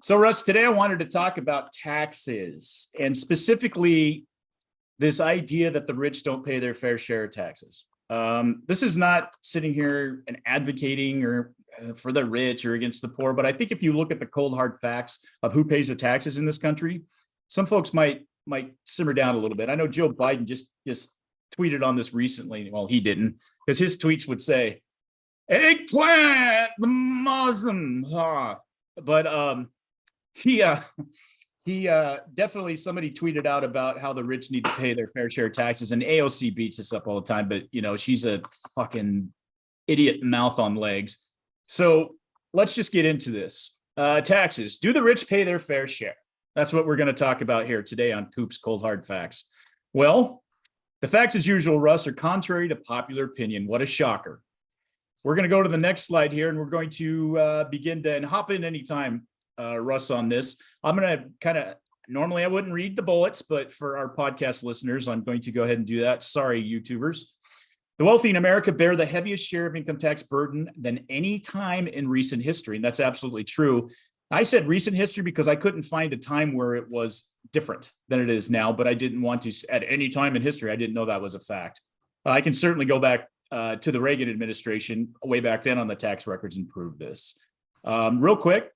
So, Russ, today I wanted to talk about taxes and specifically this idea that the rich don't pay their fair share of taxes. This is not sitting here and advocating or for the rich or against the poor, but I think if you look at the cold hard facts of who pays the taxes in this country, some folks might simmer down a little bit. I know Joe Biden just tweeted on this recently. Well, he didn't, because his tweets would say, "Eggplant, the Muslim," but he definitely, somebody tweeted out about how the rich need to pay their fair share of taxes, and AOC beats us up all the time, but she's a fucking idiot mouth on legs. So let's just get into this. Taxes. Do the rich pay their fair share? That's what we're going to talk about here today on Coop's Cold Hard Facts. Well, the facts as usual, Russ, are contrary to popular opinion. What a shocker. We're going to go to the next slide here, and we're going to begin to, and hop in anytime, Russ, on this. I'm going to normally I wouldn't read the bullets, but for our podcast listeners, I'm going to go ahead and do that. Sorry, YouTubers. The wealthy in America bear the heaviest share of income tax burden than any time in recent history. And that's absolutely true. I said recent history because I couldn't find a time where it was different than it is now, but I didn't want to, at any time in history, I didn't know that was a fact. I can certainly go back to the Reagan administration way back then on the tax records and prove this. Real quick,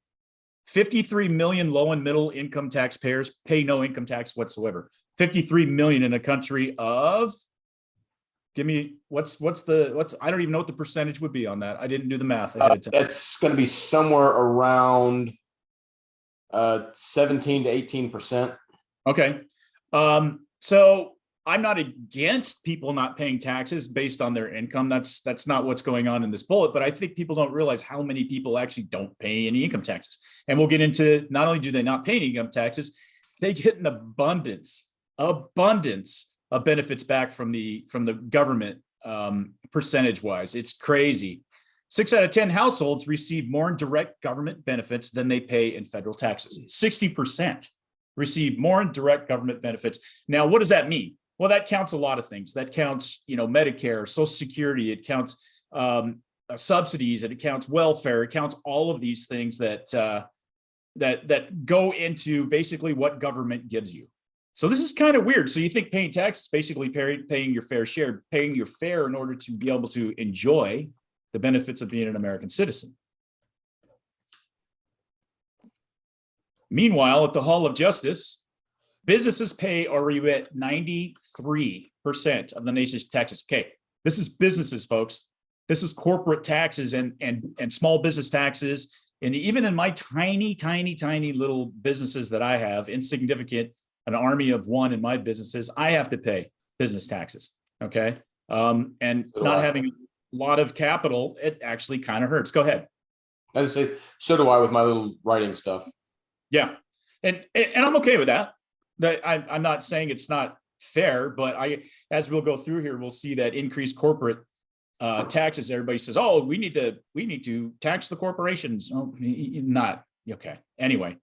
53 million low and middle income taxpayers pay no income tax whatsoever. 53 million in a country of, give me, what's I don't even know what the percentage would be on that. I didn't do the math ahead of time. That's going to be somewhere around 17 to 18%. Okay. So I'm not against people not paying taxes based on their income. That's not what's going on in this bullet, but I think people don't realize how many people actually don't pay any income taxes. And we'll get into, not only do they not pay any income taxes, they get an abundance of benefits back from the government, percentage wise. It's crazy. 6 out of 10 households receive more in direct government benefits than they pay in federal taxes. 60% receive more in direct government benefits. Now, what does that mean? Well, that counts a lot of things. That counts, Medicare, Social Security. It counts subsidies. It counts welfare. It counts all of these things that go into basically what government gives you. So this is kind of weird. So you think paying taxes, basically paying your fair share, paying your fare in order to be able to enjoy the benefits of being an American citizen. Meanwhile, at the Hall of Justice, businesses pay or remit 93% of the nation's taxes. Okay, this is businesses, folks. This is corporate taxes and small business taxes. And even in my tiny little businesses that I have, insignificant, an army of one in my businesses, I have to pay business taxes. Okay. And not having a lot of capital, it actually kind of hurts. Go ahead. As I say, so do I with my little writing stuff. Yeah. And I'm okay with that. I'm not saying it's not fair, but as we'll go through here, we'll see that increased corporate taxes. Everybody says, "Oh, we need to tax the corporations." Oh, not okay. Anyway,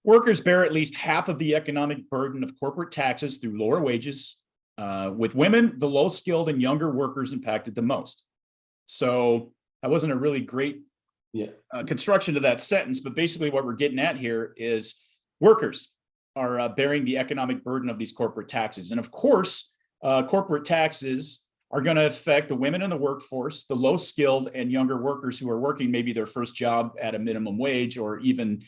workers bear at least half of the economic burden of corporate taxes through lower wages. With women, the low-skilled and younger workers impacted the most. So that wasn't a really great construction to that sentence, but basically what we're getting at here is workers are bearing the economic burden of these corporate taxes. And of course, corporate taxes are going to affect the women in the workforce, the low-skilled and younger workers who are working maybe their first job at a minimum wage or even,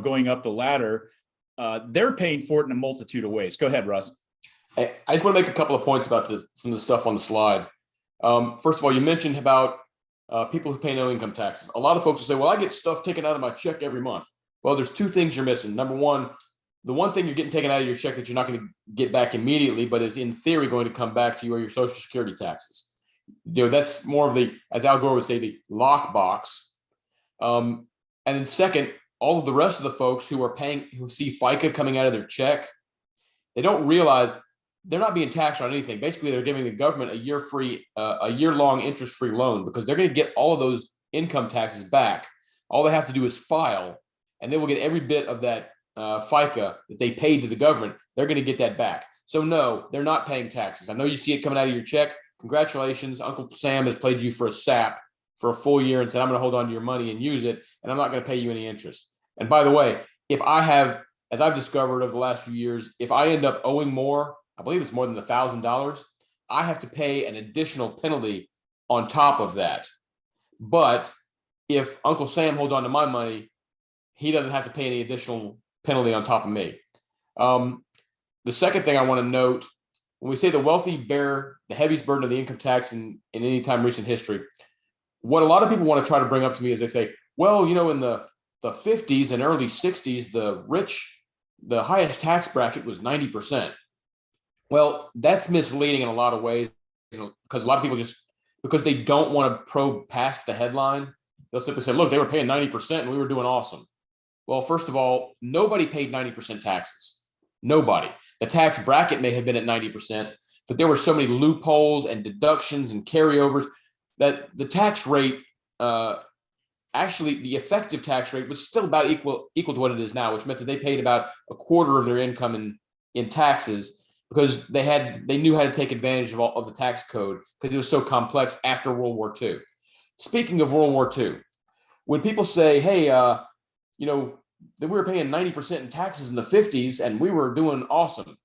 going up the ladder. They're paying for it in a multitude of ways. Go ahead, Russ. I just want to make a couple of points about some of the stuff on the slide. First of all, you mentioned about people who pay no income taxes. A lot of folks will say, "Well, I get stuff taken out of my check every month." Well, there's two things you're missing. Number one, the one thing you're getting taken out of your check that you're not going to get back immediately, but is in theory going to come back to you, are your Social Security taxes. That's more of the, as Al Gore would say, the lockbox. And then second, all of the rest of the folks who see FICA coming out of their check, they don't realize they're not being taxed on anything. Basically, they're giving the government a year-long interest-free loan because they're going to get all of those income taxes back. All they have to do is file, and they will get every bit of that FICA that they paid to the government. They're going to get that back. So no, they're not paying taxes. I know you see it coming out of your check. Congratulations, Uncle Sam has played you for a sap for a full year and said, "I'm going to hold on to your money and use it, and I'm not going to pay you any interest." And by the way, if I have, as I've discovered over the last few years, if I end up owing more, I believe it's more than $1,000, I have to pay an additional penalty on top of that. But if Uncle Sam holds on to my money, he doesn't have to pay any additional penalty on top of me. The second thing I want to note, when we say the wealthy bear the heaviest burden of the income tax in any time recent history, what a lot of people want to try to bring up to me is they say, well, in the 50s and early 60s, the highest tax bracket was 90%. Well, that's misleading in a lot of ways, because a lot of people because they don't want to probe past the headline, they'll simply say, look, they were paying 90% and we were doing awesome. Well, first of all, nobody paid 90% taxes. Nobody. The tax bracket may have been at 90%, but there were so many loopholes and deductions and carryovers that the tax rate, actually the effective tax rate was still about equal to what it is now, which meant that they paid about a quarter of their income in taxes, because they knew how to take advantage of the tax code, because it was so complex after World War II. Speaking of World War II, when people say, hey, that we were paying 90% in taxes in the 50s and we were doing awesome.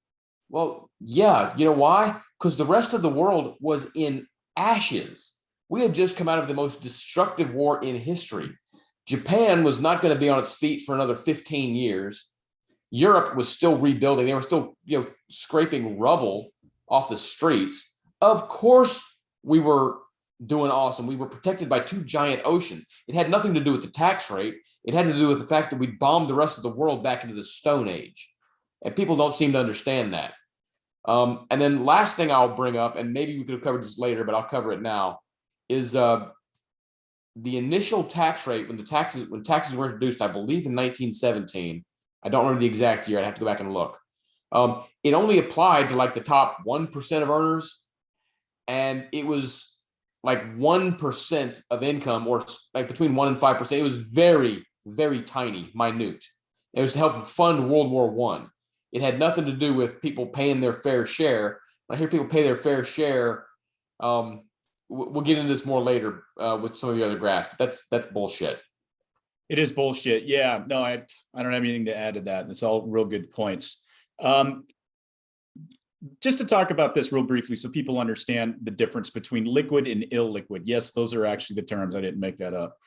Well, yeah, you know why? Because the rest of the world was in ashes. We had just come out of the most destructive war in history. Japan was not going to be on its feet for another 15 years. Europe was still rebuilding. They were still, scraping rubble off the streets. Of course, we were doing awesome. We were protected by two giant oceans. It had nothing to do with the tax rate. It had to do with the fact that we bombed the rest of the world back into the Stone Age. And people don't seem to understand that. And then last thing I'll bring up, and maybe we could have covered this later, but I'll cover it now, is the initial tax rate when taxes were introduced, I believe in 1917. I don't remember the exact year. I'd have to go back and look. It only applied to like the top 1% of earners, and it was like 1% of income, or like between 1 and 5%. It was very, very tiny, minute. It was to help fund World War I. It had nothing to do with people paying their fair share. When I hear people pay their fair share, we'll get into this more later with some of the other graphs, but that's bullshit. It is bullshit. Yeah, no, I don't have anything to add to that. It's all real good points. Just to talk about this real briefly, so people understand the difference between liquid and illiquid. Yes, those are actually the terms. I didn't make that up.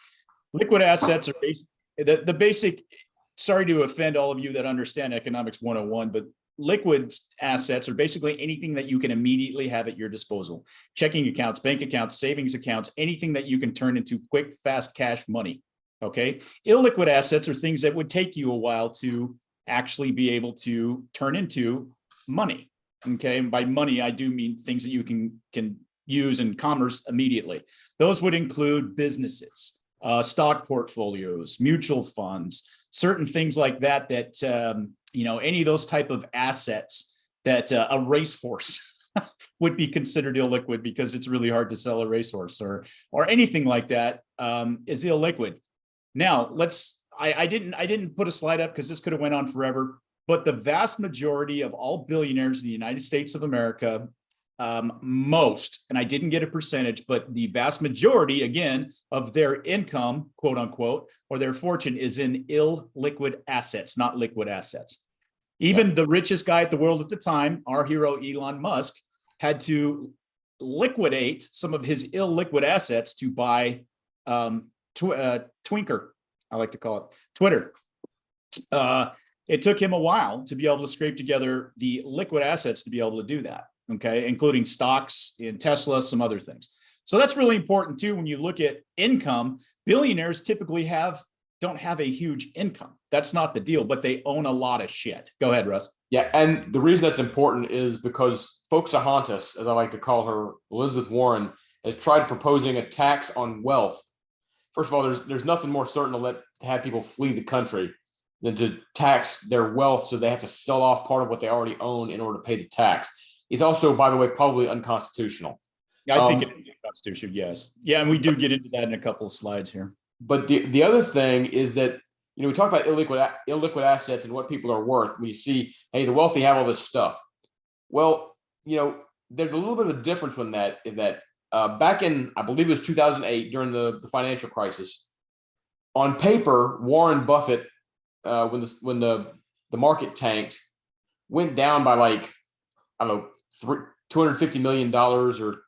Liquid assets are the basic. Sorry to offend all of you that understand economics 101, but liquid assets are basically anything that you can immediately have at your disposal. Checking accounts, bank accounts, savings accounts, anything that you can turn into quick, fast cash money. Okay. Illiquid assets are things that would take you a while to actually be able to turn into money. Okay. And by money, I do mean things that you can use in commerce immediately. Those would include businesses, stock portfolios, mutual funds, certain things like that, any of those type of assets that a racehorse would be considered illiquid, because it's really hard to sell a racehorse, or anything like that is illiquid. Now I didn't put a slide up because this could have went on forever, but the vast majority of all billionaires in the United States of America, most, and I didn't get a percentage, but the vast majority, again, of their income, quote unquote, or their fortune is in illiquid assets, not liquid assets. Even the richest guy at the world at the time, our hero Elon Musk, had to liquidate some of his illiquid assets to buy Twinker, I like to call it Twitter. It took him a while to be able to scrape together the liquid assets to be able to do that. Okay, including stocks in Tesla, some other things. So that's really important too. When you look at income, billionaires typically don't have a huge income. That's not the deal, but they own a lot of shit. Go ahead, Russ. Yeah, and the reason that's important is because Pocahontas, as I like to call her, Elizabeth Warren, has tried proposing a tax on wealth. First of all, there's nothing more certain to have people flee the country than to tax their wealth, so they have to sell off part of what they already own in order to pay the tax. It's also, by the way, probably unconstitutional. Yeah, I think it is unconstitutional, yes. Yeah, and we do get into that in a couple of slides here. But the other thing is that, we talk about illiquid assets and what people are worth. When you see, hey, the wealthy have all this stuff. Well, there's a little bit of a difference in that back in, I believe it was 2008, during the financial crisis, on paper, Warren Buffett when the market tanked, went down by like, I don't know, $250 million or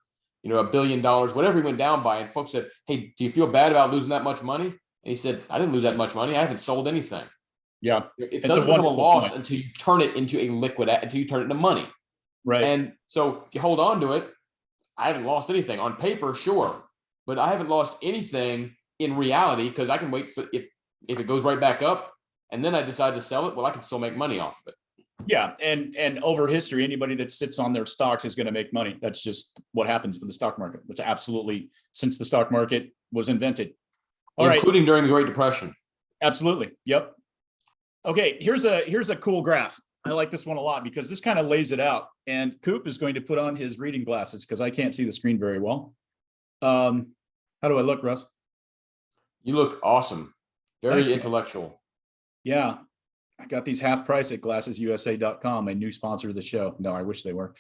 $1 billion, whatever he went down by. And folks said, "Hey, do you feel bad about losing that much money?" And he said, "I didn't lose that much money. I haven't sold anything." Yeah. It It's a doesn't become a wonderful loss point. until you turn it into a liquid, until you turn it into money. Right. And so if you hold on to it, I haven't lost anything on paper, sure, but I haven't lost anything in reality, because I can wait for if it goes right back up and then I decide to sell it, well, I can still make money off of it. Yeah. And over history, anybody that sits on their stocks is going to make money. That's just what happens with the stock market. It's absolutely, since the stock market was invented. All right. Including during the Great Depression. Absolutely. Yep. Okay. Here's a cool graph. I like this one a lot because this kind of lays it out. And Coop is going to put on his reading glasses because I can't see the screen very well. How do I look, Russ? You look awesome. Very Thanks, man. intellectual. Yeah. I got these half price at glassesusa.com, a new sponsor of the show. No, I wish they were.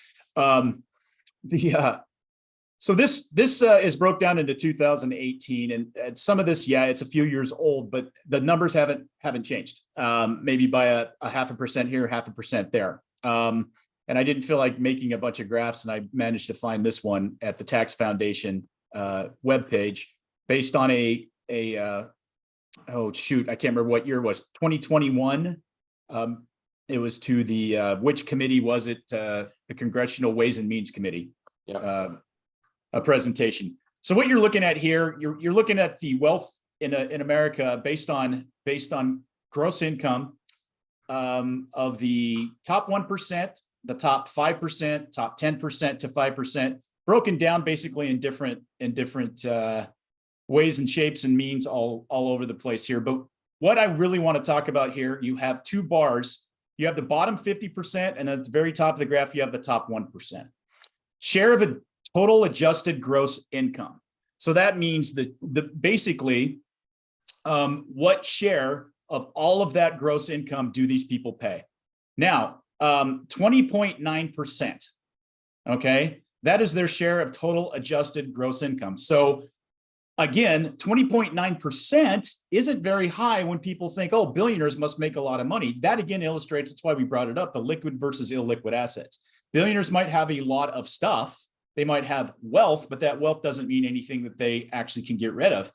So this is broke down into 2018, and some of this, it's a few years old, but the numbers haven't changed. Maybe by a 0.5% here, 0.5% there. And I didn't feel like making a bunch of graphs, and I managed to find this one at the Tax Foundation webpage based on oh shoot, I can't remember what year it was, 2021. It was to the which committee was it? The Congressional Ways and Means Committee. Yeah. A presentation. So what you're looking at here, you're looking at the wealth in America based on gross income of the top 1%, the top 5%, top 10% to 5%, broken down basically in different ways and shapes and means all over the place here. But what I really want to talk about here, you have two bars. You have the bottom 50%, and at the very top of the graph, you have the top 1%. Share of a total adjusted gross income. So that means that basically, what share of all of that gross income do these people pay? Now, 20.9%. Okay, that is their share of total adjusted gross income. So again, 20.9% isn't very high when people think, oh, billionaires must make a lot of money. That again illustrates, that's why we brought it up, the liquid versus illiquid assets. Billionaires might have a lot of stuff. They might have wealth, but that wealth doesn't mean anything that they actually can get rid of.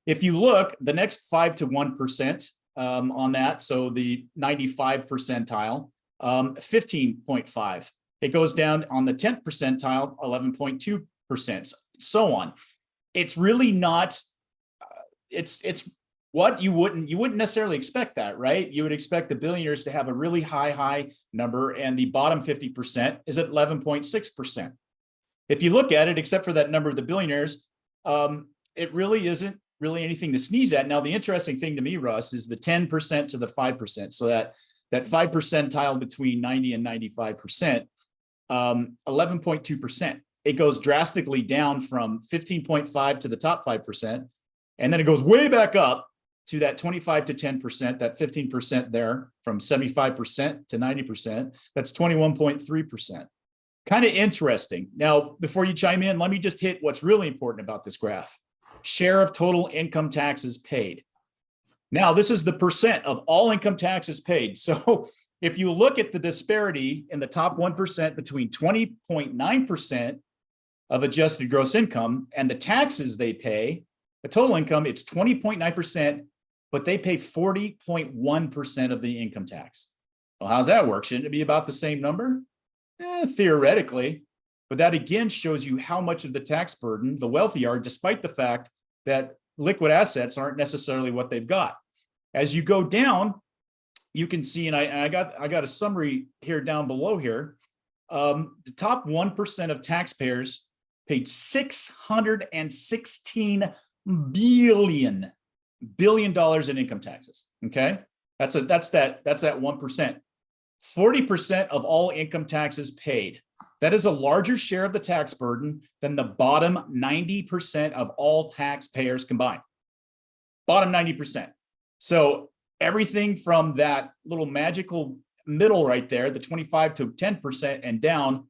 If you look, the next 5 to 1% on that, so the 95 percentile, 15.5. It goes down on the 10th percentile, 11.2%, so on. It's really not, it's what you wouldn't necessarily expect that, right? You would expect the billionaires to have a really high number, and the bottom 50% is at 11.6%. If you look at it, except for that number of the billionaires, it really isn't really anything to sneeze at. Now, the interesting thing to me, Russ, is the 10% to the 5%. So that 5 percentile between 90 and 95%, 11.2%. It goes drastically down from 15.5 to the top 5%. And then it goes way back up to that 25 to 10%, that 15% there, from 75% to 90%. That's 21.3%. Kind of interesting. Now, before you chime in, let me just hit what's really important about this graph. Share of total income taxes paid. Now, this is the percent of all income taxes paid. So if you look at the disparity in the top 1% between 20.9% of adjusted gross income and the taxes they pay, the total income, it's 20.9%, but they pay 40.1% of the income tax. Well, how's that work? Shouldn't it be about the same number? Theoretically, but that again shows you how much of the tax burden the wealthy are, despite the fact that liquid assets aren't necessarily what they've got. As you go down, you can see, and I got a summary here down below here. The top 1% of taxpayers paid $616 billion in income taxes. Okay, that's that 1%. 40% of all income taxes paid. That is a larger share of the tax burden than the bottom 90% of all taxpayers combined. Bottom 90%. So everything from that little magical middle right there, the 25 to 10% and down,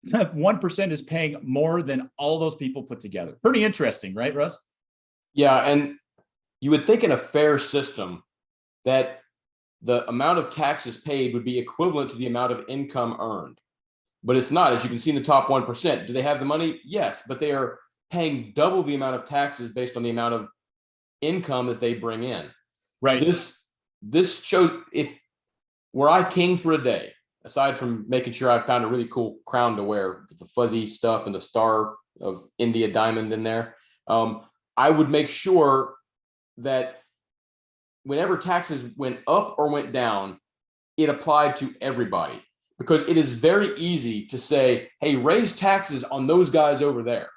1% is paying more than all those people put together. Pretty interesting, right, Russ? Yeah, and you would think in a fair system that the amount of taxes paid would be equivalent to the amount of income earned. But it's not. As you can see in the top 1%, do they have the money? Yes, but they are paying double the amount of taxes based on the amount of income that they bring in. Right. This shows, if were I king for a day, aside from making sure I found a really cool crown to wear with the fuzzy stuff and the star of India diamond in there, I would make sure that whenever taxes went up or went down, it applied to everybody, because it is very easy to say, hey, raise taxes on those guys over there.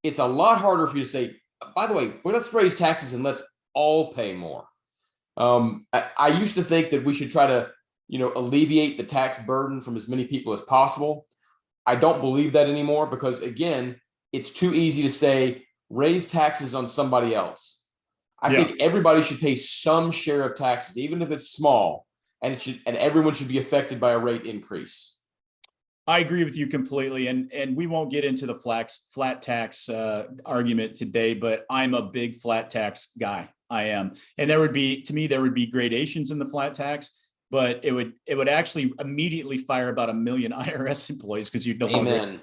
It's a lot harder for you to say, by the way, well, let's raise taxes and let's all pay more. I used to think that we should try to, alleviate the tax burden from as many people as possible. I don't believe that anymore, because again, it's too easy to say, raise taxes on somebody else. I think everybody should pay some share of taxes, even if it's small, and everyone should be affected by a rate increase. I agree with you completely, and we won't get into the flat tax argument today, but I'm a big flat tax guy. I am, and there would be gradations in the flat tax, but it would actually immediately fire about 1 million IRS employees, because you'd no longer,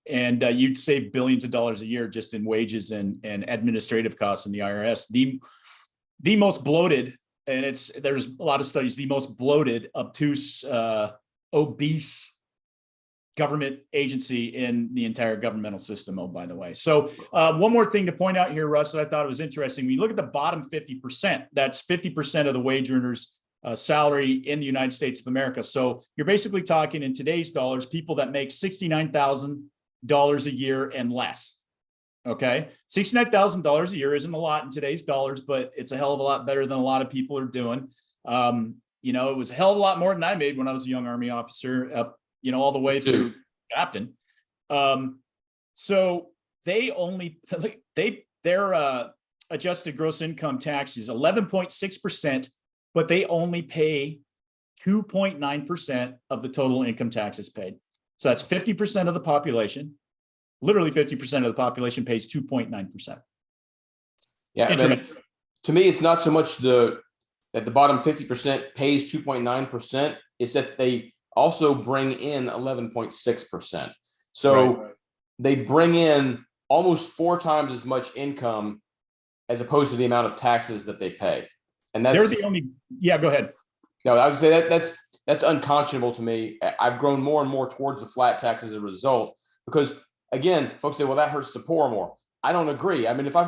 and you'd save billions of dollars a year just in wages and administrative costs in the IRS. The most bloated, and there's a lot of studies, the most bloated, obtuse, obese government agency in the entire governmental system. Oh, by the way. So one more thing to point out here, Russ, that I thought was interesting. When you look at the bottom 50%, that's 50% of the wage earners' salary in the United States of America. So you're basically talking in today's dollars, people that make $69,000 a year and less. Okay. $69,000 a year isn't a lot in today's dollars, but it's a hell of a lot better than a lot of people are doing. It was a hell of a lot more than I made when I was a young Army officer, all the way through captain. So they only, their adjusted gross income tax is 11.6%, but they only pay 2.9% of the total income taxes paid. So that's 50% of the population. Literally 50% of the population pays 2.9%. Yeah, to me, it's not so much that the bottom 50% pays 2.9%. It's that they also bring in 11.6%. So they bring in almost 4 times as much income as opposed to the amount of taxes that they pay. And they're the only, go ahead. No, I would say that's unconscionable to me. I've grown more and more towards the flat tax as a result, because again, folks say, well, that hurts the poor more. I don't agree. I mean, if I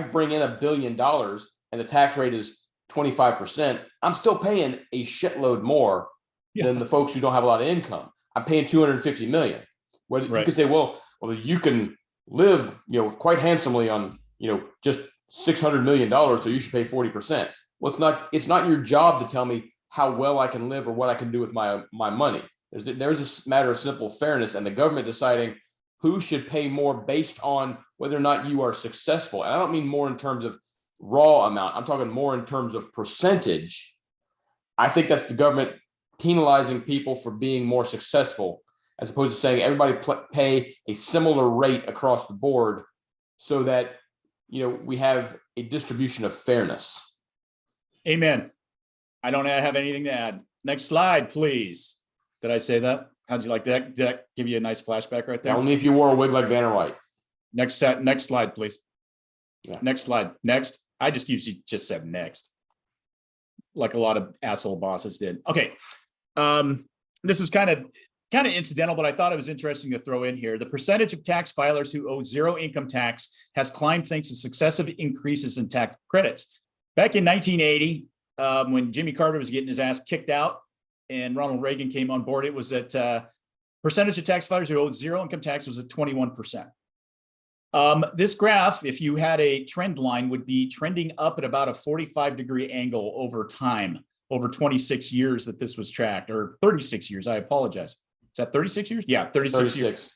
bring in $1 billion and the tax rate is 25%, I'm still paying a shitload more than the folks who don't have a lot of income. I'm paying $250 million. Where you could say, well, you can live, quite handsomely on, just $600 million, so you should pay 40%. Well, it's not your job to tell me how well I can live or what I can do with my money. There's a matter of simple fairness, and the government deciding who should pay more based on whether or not you are successful. And I don't mean more in terms of raw amount. I'm talking more in terms of percentage. I think that's the government penalizing people for being more successful, as opposed to saying everybody pay a similar rate across the board, so that we have a distribution of fairness. Amen. I don't have anything to add. Next slide, please. Did I say that? How'd you like that? Did that give you a nice flashback right there? Only if you wore a wig like Vanner White. Next slide, please. Yeah. Next slide. Next. I just usually just said next, like a lot of asshole bosses did. Okay. This is kind of incidental, but I thought it was interesting to throw in here. The percentage of tax filers who owe zero income tax has climbed thanks to successive increases in tax credits. Back in 1980, when Jimmy Carter was getting his ass kicked out and Ronald Reagan came on board, it was at percentage of tax filers who owed zero income tax was at 21%. This graph, if you had a trend line, would be trending up at about a 45-degree angle over time, over 26 years that this was tracked, or 36 years, I apologize. Is that 36 years? Yeah, 36 years.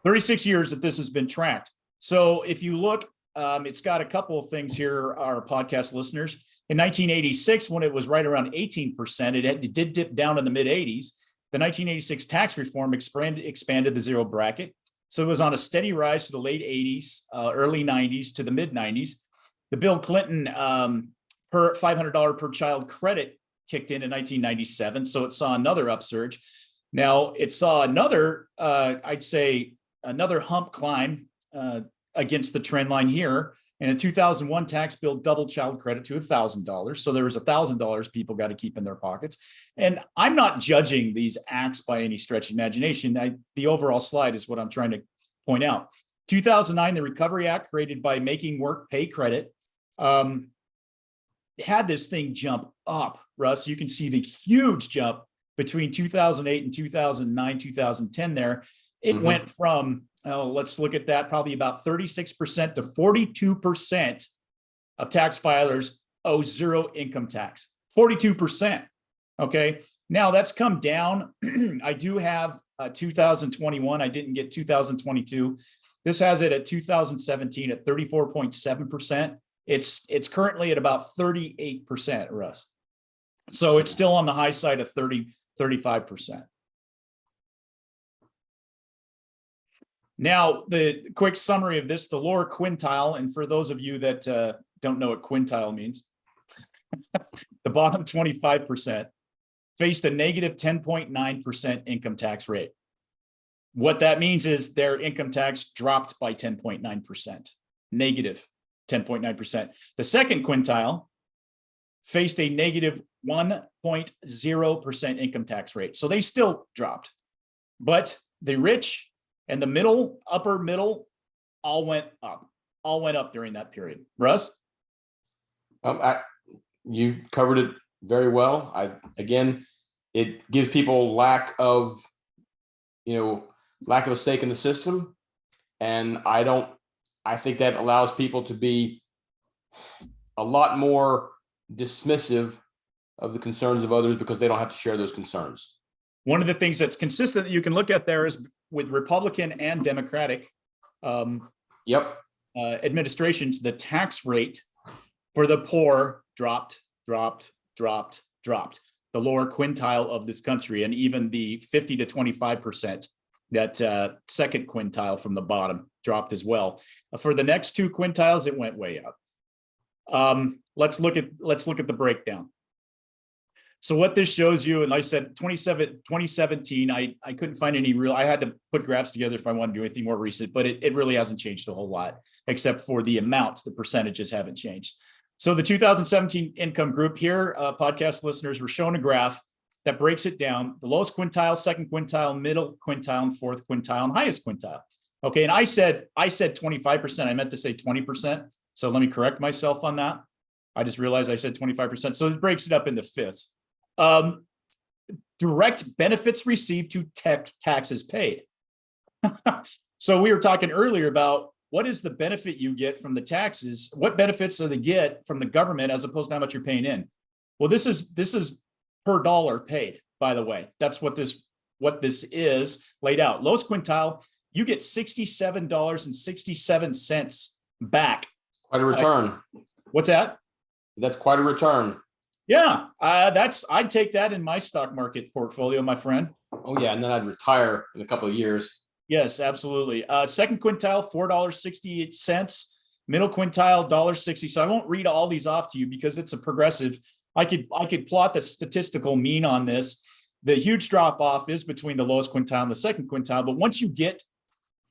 36 years that this has been tracked. So if you look, it's got a couple of things here, our podcast listeners. In 1986, when it was right around 18%, it did dip down in the mid-80s. The 1986 tax reform expanded the zero bracket. So it was on a steady rise to the late 80s, early 90s to the mid 90s. The Bill Clinton per $500 per child credit kicked in 1997. So it saw another upsurge. Now it saw another, I'd say another hump climb against the trend line here. And in 2001, tax bill doubled child credit to $1,000. So there was $1,000 people got to keep in their pockets. And I'm not judging these acts by any stretch of imagination. The overall slide is what I'm trying to point out. 2009, the Recovery Act, created by Making Work Pay Credit, had this thing jump up, Russ. You can see the huge jump between 2008 and 2009, 2010 there. It went from, let's look at that, probably about 36% to 42% of tax filers owe zero income tax. 42%. Okay. Now that's come down. I do have 2021. I didn't get 2022. This has it at 2017 at 34.7%. It's currently at about 38%, Russ. So it's still on the high side of 35%. Now, the quick summary of this, the lower quintile, and for those of you that don't know what quintile means, the bottom 25% faced a negative 10.9% income tax rate. What that means is their income tax dropped by 10.9%, negative 10.9%. The second quintile faced a negative 1.0% income tax rate. So they still dropped, but the rich and the middle, upper middle, all went up during that period. Russ? You covered it very well. Again, it gives people lack of a stake in the system. And I think that allows people to be a lot more dismissive of the concerns of others because they don't have to share those concerns. One of the things that's consistent that you can look at there is with Republican and Democratic administrations, the tax rate for the poor dropped. The lower quintile of this country, and even the 50 to 25%, that second quintile from the bottom dropped as well. For the next two quintiles, it went way up. Let's look at the breakdown. So what this shows you, and like I said, 2017, I couldn't find any real, I had to put graphs together if I want to do anything more recent, but it really hasn't changed a whole lot, except for the amounts, the percentages haven't changed. So the 2017 income group here, podcast listeners, were shown a graph that breaks it down: the lowest quintile, second quintile, middle quintile, and fourth quintile, and highest quintile. Okay, and I said 25%. I meant to say 20%. So let me correct myself on that. I just realized I said 25%. So it breaks it up into fifths. Direct benefits received to taxes paid. So we were talking earlier about what is the benefit you get from the taxes? What benefits do they get from the government as opposed to how much you're paying in? Well, this is per dollar paid, by the way. That's what this is laid out. Lowest quintile, you get $67.67 back. Quite a return. What's that? That's quite a return. Yeah, I'd take that in my stock market portfolio, my friend. Oh yeah, and then I'd retire in a couple of years. Yes, absolutely. Second quintile, $4.68. Middle quintile, $1.60. So I won't read all these off to you because it's a progressive. I could plot the statistical mean on this. The huge drop off is between the lowest quintile and the second quintile, but once you get,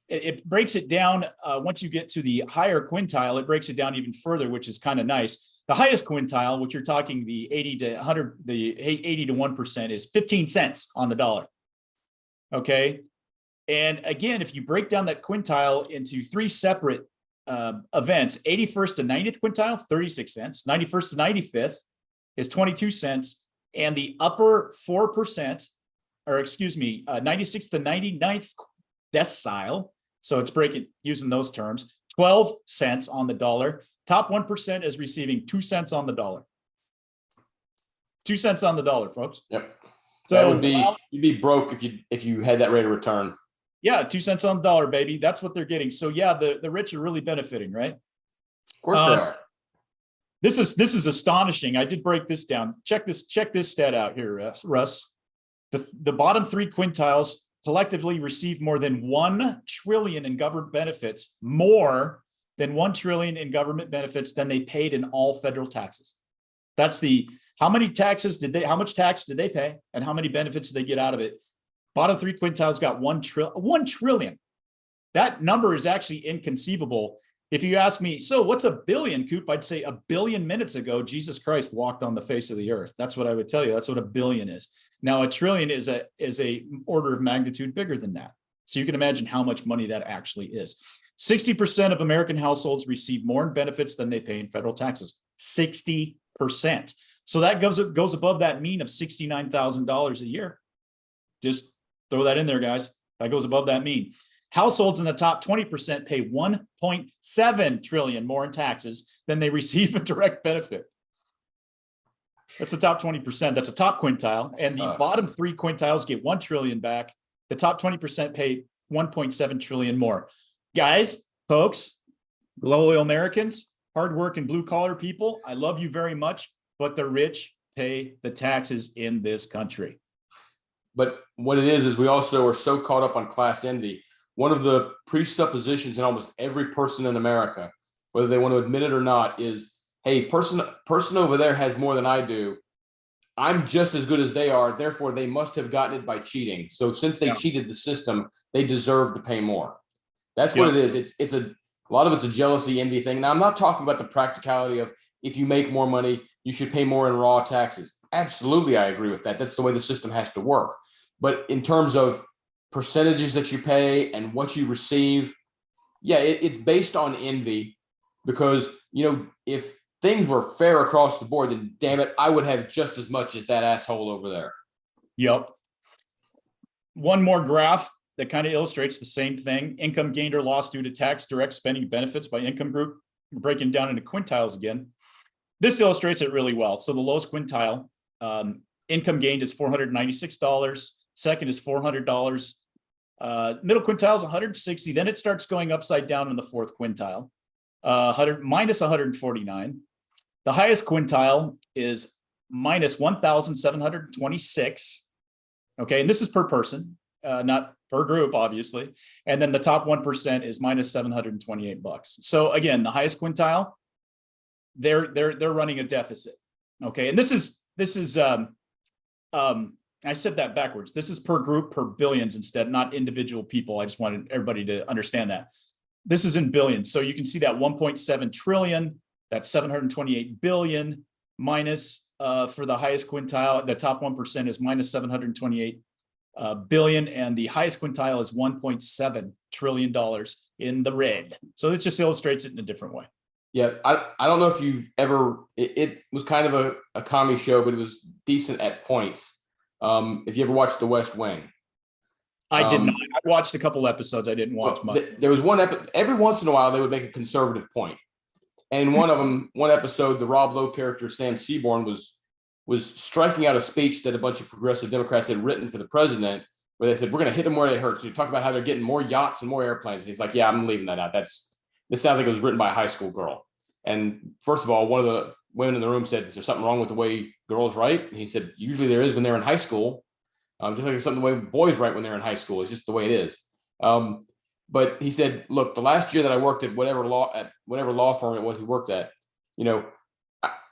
it breaks it down. Once you get to the higher quintile, it breaks it down even further, which is kind of nice. The highest quintile, which you're talking the 80 to 100, the 80 to 1%, is 15 cents on the dollar. Okay. And again, if you break down that quintile into three separate events, 81st to 90th quintile, 36 cents, 91st to 95th is 22 cents. And the upper 4%, or excuse me, 96th to 99th decile. So it's breaking using those terms, 12 cents on the dollar. Top 1% is receiving 2 cents on the dollar. 2 cents on the dollar, folks. Yep. So that would be, you'd be broke if you had that rate of return. Yeah, 2 cents on the dollar, baby. That's what they're getting. So yeah, the rich are really benefiting, right? Of course they are. This is astonishing. I did break this down. Check this stat out here, Russ. The bottom three quintiles collectively received more than $1 trillion in government benefits, more than $1 trillion in government benefits than they paid in all federal taxes. That's the How much tax did they pay? And how many benefits did they get out of it? Bottom three quintiles got 1 trillion. That number is actually inconceivable. If you ask me, so what's a billion, Coop? I'd say a billion minutes ago, Jesus Christ walked on the face of the earth. That's what I would tell you. That's what a billion is. Now, a trillion is a order of magnitude bigger than that. So you can imagine how much money that actually is. 60% of American households receive more in benefits than they pay in federal taxes. 60%. So that goes above that mean of $69,000 a year. Just throw that in there, guys. That goes above that mean. Households in the top 20% pay 1.7 trillion more in taxes than they receive in direct benefit. That's the top 20%. That's a top quintile. And the bottom three quintiles get 1 trillion back. The top 20% pay 1.7 trillion more. Guys, folks, loyal Americans, hardworking blue collar people, I love you very much, but the rich pay the taxes in this country. But what it is we also are so caught up on class envy. One of the presuppositions in almost every person in America, whether they want to admit it or not, is, hey, person over there has more than I do. I'm just as good as they are. Therefore, they must have gotten it by cheating. So since they cheated the system, they deserve to pay more. That's what it is. It's a lot of it's a jealousy, envy thing. Now, I'm not talking about the practicality of if you make more money, you should pay more in raw taxes. Absolutely, I agree with that. That's the way the system has to work. But in terms of percentages that you pay and what you receive, it's based on envy, because, if things were fair across the board, then damn it, I would have just as much as that asshole over there. Yep. One more graph that kind of illustrates the same thing. Income gained or lost due to tax, direct spending, benefits by income group. We're breaking down into quintiles again. This illustrates it really well. So the lowest quintile, income gained is $496. Second is $400. Middle quintile is 160. Then it starts going upside down in the fourth quintile, minus 149. The highest quintile is minus 1,726. Okay, and this is per person, not per group, obviously. And then the top 1% is minus $728. So again, the highest quintile, they're running a deficit. Okay, and this is I said that backwards. This is per group, per billions instead, not individual people. I just wanted everybody to understand that. This is in billions. So you can see that 1.7 trillion, that's 728 billion, minus for the highest quintile, the top 1% is minus 728 billion, and the highest quintile is $1.7 trillion in the red. So this just illustrates it in a different way. Yeah, I don't know if you've ever, it was kind of a comedy show, but it was decent at points. If you ever watched The West Wing. I did not. I watched a couple episodes. I didn't watch much. There was one episode, every once in a while they would make a conservative point. And one episode, the Rob Lowe character, Sam Seaborn, was striking out a speech that a bunch of progressive Democrats had written for the president, where they said, we're going to hit them where they hurt. So you talk about how they're getting more yachts and more airplanes. And he's like, yeah, I'm leaving that out. This sounds like it was written by a high school girl. And first of all, one of the women in the room said, is there something wrong with the way girls write? And he said, usually there is when they're in high school. Just like there's something the way boys write when they're in high school. It's just the way it is. But he said, look, the last year that I worked at whatever law firm it was he worked at,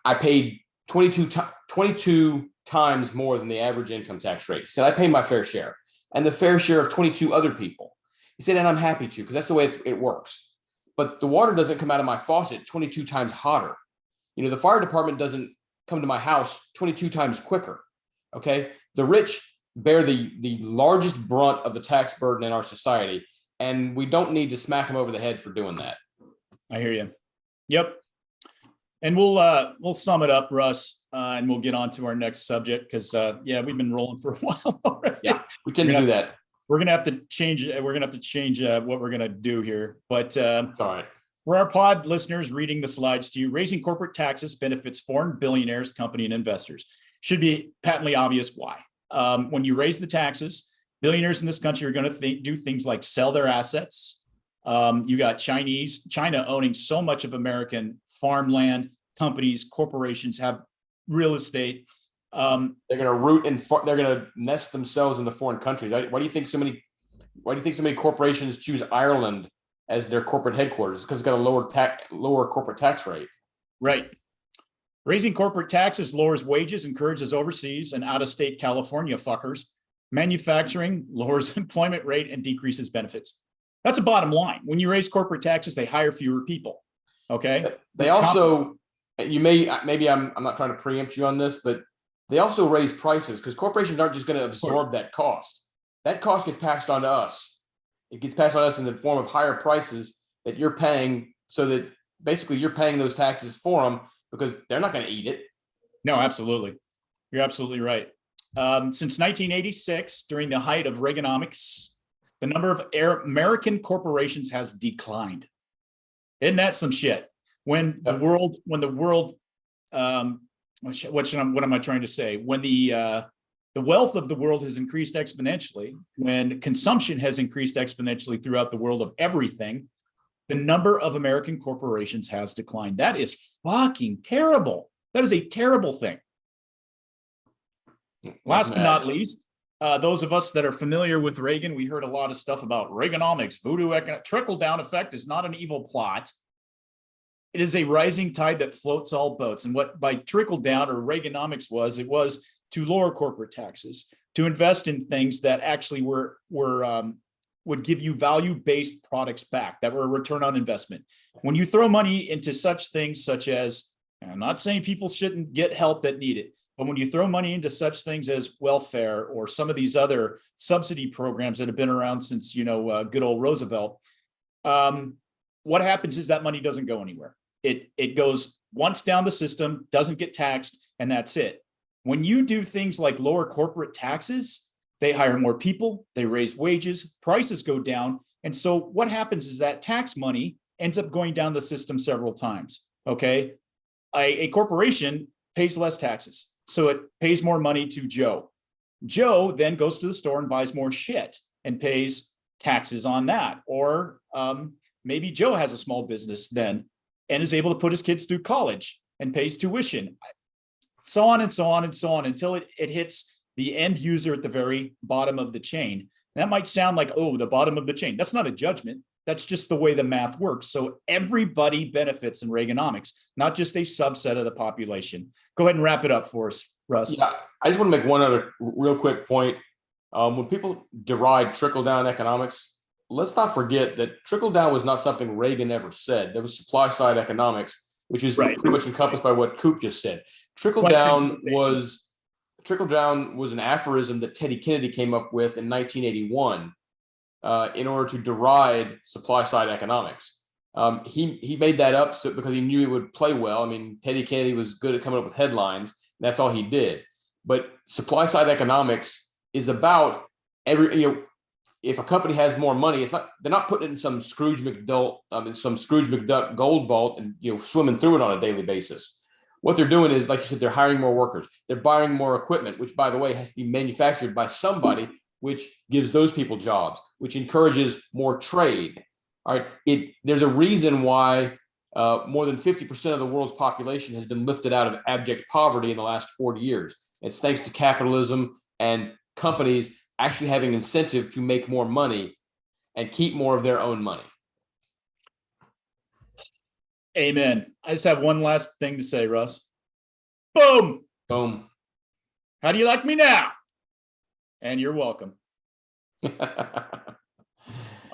I paid 22 times more than the average income tax rate. He said, I paid my fair share, and the fair share of 22 other people. He said, and I'm happy to, because that's the way it works. But the water doesn't come out of my faucet 22 times hotter. The fire department doesn't come to my house 22 times quicker. Okay. The rich bear the largest brunt of the tax burden in our society, and we don't need to smack them over the head for doing that. I hear you. Yep. And we'll sum it up, Russ, and we'll get on to our next subject, because we've been rolling for a while already. Yeah, we tend to do that. We're gonna have to change. We're gonna have to change what we're gonna do here. But it's all right. For our pod listeners, reading the slides to you, raising corporate taxes benefits foreign billionaires, company, and investors. Should be patently obvious why. When you raise the taxes, billionaires in this country are going to do things like sell their assets. You got China owning so much of American farmland, companies, corporations have real estate. They're going to they're going to nest themselves in the foreign countries. Why do you think so many corporations choose Ireland as their corporate headquarters? Because it's got a lower corporate tax rate. Right. Raising corporate taxes lowers wages, encourages overseas and out-of-state California fuckers. Manufacturing lowers employment rate and decreases benefits. That's a bottom line. When you raise corporate taxes, they hire fewer people. Okay. They also, maybe I'm not trying to preempt you on this, but they also raise prices because corporations aren't just going to absorb that cost. That cost gets passed on to us. It gets passed on to us in the form of higher prices that you're paying, so that basically you're paying those taxes for them because they're not going to eat it. No, absolutely. You're absolutely right. Since 1986, during the height of Reaganomics, the number of American corporations has declined. Isn't that some shit? When the world, what am I trying to say? When the wealth of the world has increased exponentially, when consumption has increased exponentially throughout the world of everything, the number of American corporations has declined. That is fucking terrible. That is a terrible thing. Last but not least, those of us that are familiar with Reagan, we heard a lot of stuff about Reaganomics, voodoo economic. Trickle-down effect is not an evil plot. It is a rising tide that floats all boats. And what by trickle-down or Reaganomics was, it was to lower corporate taxes, to invest in things that actually would give you value-based products back, that were a return on investment. When you throw money into such things such as, and I'm not saying people shouldn't get help that need it, but when you throw money into such things as welfare or some of these other subsidy programs that have been around since, good old Roosevelt, what happens is that money doesn't go anywhere. It goes once down the system, doesn't get taxed, and that's it. When you do things like lower corporate taxes, they hire more people, they raise wages, prices go down. And so what happens is that tax money ends up going down the system several times, okay? A corporation pays less taxes, so it pays more money to Joe. Joe then goes to the store and buys more shit and pays taxes on that. Or maybe Joe has a small business then and is able to put his kids through college and pays tuition, so on and so on and so on until it hits the end user at the very bottom of the chain. And that might sound like, oh, the bottom of the chain. That's not a judgment. That's just the way the math works. So everybody benefits in Reaganomics, not just a subset of the population. Go ahead and wrap it up for us, Russ. Yeah, I just want to make one other real quick point. When people deride trickle-down economics, let's not forget that trickle-down was not something Reagan ever said. There was supply-side economics, which is pretty much encompassed by what Coop just said. Trickle-down was an aphorism that Teddy Kennedy came up with in 1981 in order to deride supply-side economics. He made that up because he knew it would play well. I mean, Teddy Kennedy was good at coming up with headlines. That's all he did. But supply-side economics is about if a company has more money, they're not putting it in some Scrooge McDuck gold vault and swimming through it on a daily basis. What they're doing is, like you said, they're hiring more workers. They're buying more equipment, which, by the way, has to be manufactured by somebody, which gives those people jobs, which encourages more trade. All right. There's a reason why more than 50% of the world's population has been lifted out of abject poverty in the last 40 years. It's thanks to capitalism and companies actually having incentive to make more money and keep more of their own money. Amen. I just have one last thing to say, Russ. Boom. Boom. How do you like me now? And you're welcome.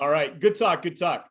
All right. Good talk. Good talk.